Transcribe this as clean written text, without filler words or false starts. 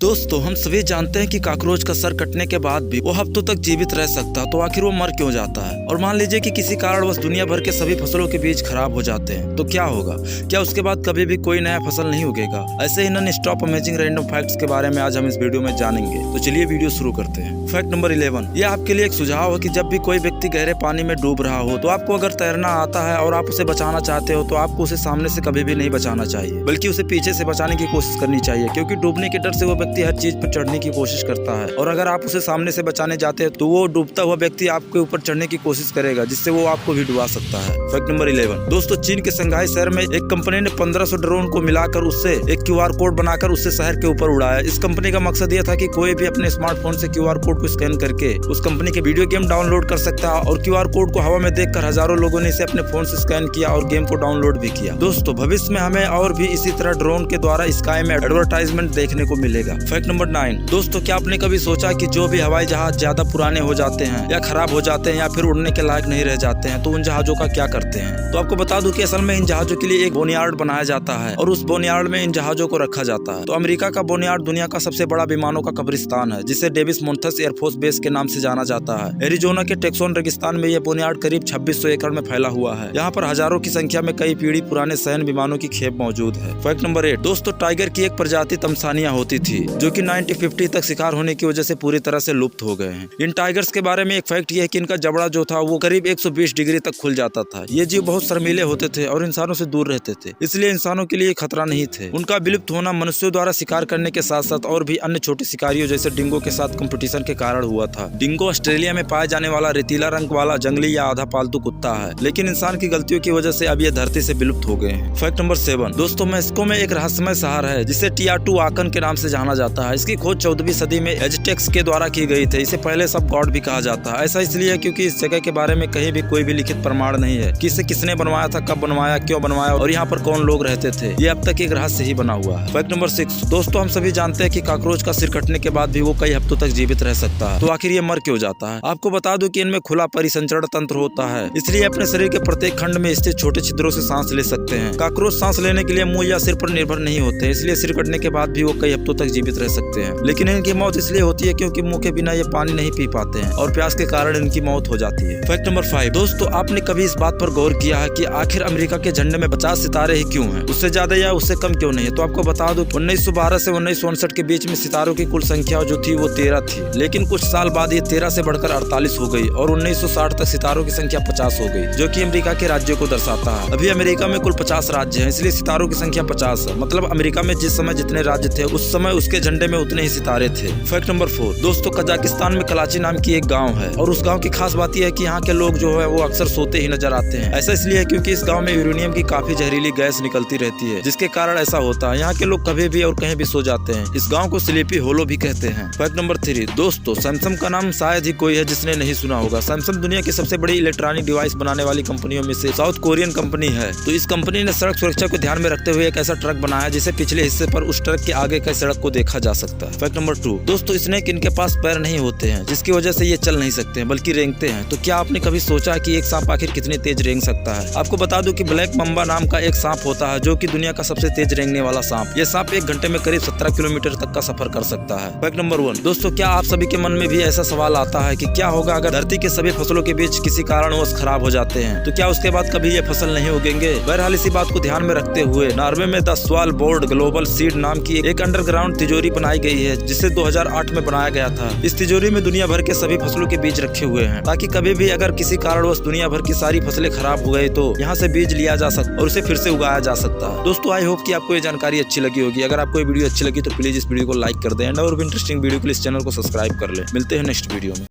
दोस्तों, हम सभी जानते हैं कि कॉकरोच का सर कटने के बाद भी वो हफ्तों तक जीवित रह सकता है, तो आखिर वो मर क्यों जाता है। और मान लीजिए कि किसी कारणवश दुनिया भर के सभी फसलों के बीज खराब हो जाते हैं, तो क्या होगा? क्या उसके बाद कभी भी कोई नया फसल नहीं उगेगा? ऐसे ही non stop amazing random facts के बारे में आज हम इस वीडियो में जानेंगे। तो चलिए वीडियो शुरू करते हैं। फैक्ट नंबर 11, यह आपके लिए एक सुझाव है कि जब भी कोई व्यक्ति गहरे पानी में डूब रहा हो, तो आपको अगर तैरना आता है और आप उसे बचाना चाहते हो, तो आपको उसे सामने से कभी भी नहीं बचाना चाहिए, बल्कि उसे पीछे से बचाने की कोशिश करनी चाहिए, क्योंकि डूबने के डर से वो व्यक्ति हर चीज पर चढ़ने की कोशिश करता है। और अगर आप उसे सामने से बचाने जाते हैं, तो वो डूबता हुआ व्यक्ति आपके ऊपर चढ़ने की कोशिश करेगा, जिससे वो आपको भी डुबा सकता है। फैक्ट नंबर 11, दोस्तों, चीन के संघाई शहर में एक कंपनी ने 1500 ड्रोन को मिलाकर उससे एक QR कोड बनाकर उससे शहर के ऊपर उड़ाया। इस कंपनी का मकसद यह था कि कोई भी अपने स्मार्टफोन से QR कोड को स्कैन करके उस कंपनी के वीडियो गेम डाउनलोड कर सकता है। और QR कोड को हवा में देखकर हजारों लोगों ने इसे अपने फोन से स्कैन किया और गेम को डाउनलोड भी किया। दोस्तों, भविष्य में हमें और भी इसी तरह ड्रोन के द्वारा स्काई में एडवर्टाइजमेंट देखने को मिलेगा। फैक्ट नंबर 9, दोस्तों, क्या आपने कभी सोचा कि जो भी हवाई जहाज ज्यादा पुराने हो जाते हैं या खराब हो जाते हैं या फिर उड़ने के लायक नहीं रह जाते हैं, तो उन जहाजों का क्या करते हैं? तो आपको बता दूं कि असल में इन जहाजों के लिए एक बोनयार्ड बनाया जाता है और उस बोनयार्ड में इन जहाजों को रखा जाता है। तो अमेरिका का बोनयार्ड दुनिया का सबसे बड़ा विमानों का कब्रिस्तान है, जिसे डेविस मोंथस एयरफोर्स बेस के नाम से जाना जाता है। एरिजोना के टेक्सोन रेगिस्तान में यह बोनयार्ड करीब 2600 एकड़ में फैला हुआ है। यहाँ पर हजारों की संख्या में कई पीढ़ी पुराने सैन्य विमानों की खेप मौजूद है। फैक्ट नंबर 8, दोस्तों, टाइगर की एक प्रजाति तमसानिया होती थी, जो कि 1950 तक शिकार होने की वजह से पूरी तरह से लुप्त हो गए हैं। इन टाइगर्स के बारे में एक फैक्ट यह है कि इनका जबड़ा जो था वो करीब 120 डिग्री तक खुल जाता था। ये जीव बहुत शर्मीले होते थे और इंसानों से दूर रहते थे, इसलिए इंसानों के लिए खतरा नहीं थे। उनका विलुप्त होना मनुष्यों द्वारा शिकार करने के साथ साथ और भी अन्य छोटे शिकारियों जैसे डिंगो के साथ कंपटीशन के कारण हुआ था। डिंगो ऑस्ट्रेलिया में पाए जाने वाला रेतीला रंग वाला जंगली या आधा पालतू कुत्ता है, लेकिन इंसान की गलतियों की वजह से अब ये धरती से विलुप्त हो गए हैं। फैक्ट नंबर 7, दोस्तों, मेक्सिको में एक रहस्यमय शहर है जिसे टियाटुआकन के नाम से जाना जाता है। इसकी खोज 14वीं सदी में एज़टेक्स के द्वारा की गई थी। इसे पहले सब गॉड भी कहा जाता है। ऐसा इसलिए क्योंकि इस जगह के बारे में कहीं भी कोई भी लिखित प्रमाण नहीं है कि इसे किसने बनवाया था, कब बनवाया, क्यों बनवाया और यहाँ पर कौन लोग रहते थे। ये अब तक एक रहस्य ही बना हुआ है। फैक्ट नंबर 6, दोस्तों, हम सभी जानते हैं कि कॉकरोच का सिर कटने के बाद भी वो कई हफ्तों तक जीवित रह सकता है, तो आखिर ये मर क्यों जाता है? आपको बता दूं कि इनमें खुला परिसंचरण तंत्र होता है, इसलिए अपने शरीर के प्रत्येक खंड में स्थित छोटे छिद्रों से सांस ले सकते हैं। कॉकरोच सांस लेने के लिए मुंह या सिर पर निर्भर नहीं होते, इसलिए सिर कटने के बाद भी वो कई हफ्तों तक जीवित रह सकते हैं। लेकिन इनकी मौत इसलिए होती है क्योंकि मुंह के बिना ये पानी नहीं पी पाते हैं और प्यास के कारण इनकी मौत हो जाती है। फैक्ट नंबर 5, दोस्तों, आपने कभी इस बात पर गौर किया है कि आखिर अमेरिका के झंडे में 50 सितारे ही क्यों हैं? उससे ज्यादा या उससे कम क्यों नहीं है? तो आपको बता दूं 1912 से 1959 के बीच में सितारों की कुल संख्या जो थी वो 13 थी, लेकिन कुछ साल बाद ये 13 से बढ़कर 48 हो गई और 1960 तक सितारों की संख्या 50 हो गई, जो कि अमेरिका के राज्यों को दर्शाता है। अभी अमेरिका में कुल 50 राज्य हैं, इसलिए सितारों की संख्या 50 है। मतलब अमेरिका में जिस समय जितने राज्य थे, उस समय उसके झंडे में उतने ही सितारे थे। फैक्ट नंबर 4, दोस्तों, कजाकिस्तान में कलाची नाम की एक गाँव है और उस गाँव की खास बात यह है कि यहाँ के लोग जो है वो अक्सर सोते ही नजर आते हैं। ऐसा इसलिए है क्योंकि इस गांव में यूरेनियम की काफी जहरीली गैस निकलती रहती है, जिसके कारण ऐसा होता है। यहाँ के लोग कभी भी और कहीं भी सो जाते हैं। इस गांव को स्लीपी होलो भी कहते हैं। फैक्ट नंबर 3, दोस्तों, सैमसंग का नाम शायद ही कोई है जिसने नहीं सुना होगा। सैमसंग दुनिया की सबसे बड़ी इलेक्ट्रॉनिक डिवाइस बनाने वाली कंपनियों में से साउथ कोरियन कंपनी है। तो इस कंपनी ने सड़क सुरक्षा को ध्यान में रखते हुए एक ऐसा ट्रक बनाया जिसे पिछले हिस्से पर उस ट्रक के आगे की सड़क को देखा जा सकता है। फैक्ट नंबर 2, दोस्तों, स्नेक इनके पास पैर नहीं होते हैं, जिसकी वजह से ये चल नहीं सकते हैं बल्कि रेंगते हैं। तो क्या आपने कभी सोचा कि एक सांप आखिर कितनी तेज रेंग सकता है? आपको बता दूं कि ब्लैक मम्बा नाम का एक सांप होता है, जो कि दुनिया का सबसे तेज रेंगने वाला सांप। ये सांप 1 घंटे में करीब 17 किलोमीटर तक का सफर कर सकता है। फैक्ट नंबर 1, दोस्तों, क्या आप सभी के मन में भी ऐसा सवाल आता है कि क्या होगा अगर धरती के सभी फसलों के बीच किसी कारणवश खराब हो जाते हैं, तो क्या उसके बाद कभी ये फसल नहीं उगेंगे? बहरहाल इसी बात को ध्यान में रखते हुए नॉर्वे में द स्वालबोर्ड ग्लोबल सीड नाम की एक अंडरग्राउंड तिजोरी बनाई गई है, जिसे 2008 में बनाया गया था। इस तिजोरी में दुनिया भर के सभी फसलों के बीज रखे हुए हैं, ताकि कभी भी अगर किसी कारणवश दुनिया भर की सारी फसलें खराब हो गई तो यहाँ से बीज लिया जा सकता और उसे फिर से उगाया जा सकता है। दोस्तों, आई होप कि आपको ये जानकारी अच्छी लगी होगी। अगर आपको ये वीडियो अच्छी लगी तो प्लीज इस वीडियो को लाइक कर दें और भी इंटरेस्टिंग वीडियो के लिए इस चैनल को सब्सक्राइब कर लें। मिलते हैं नेक्स्ट वीडियो में।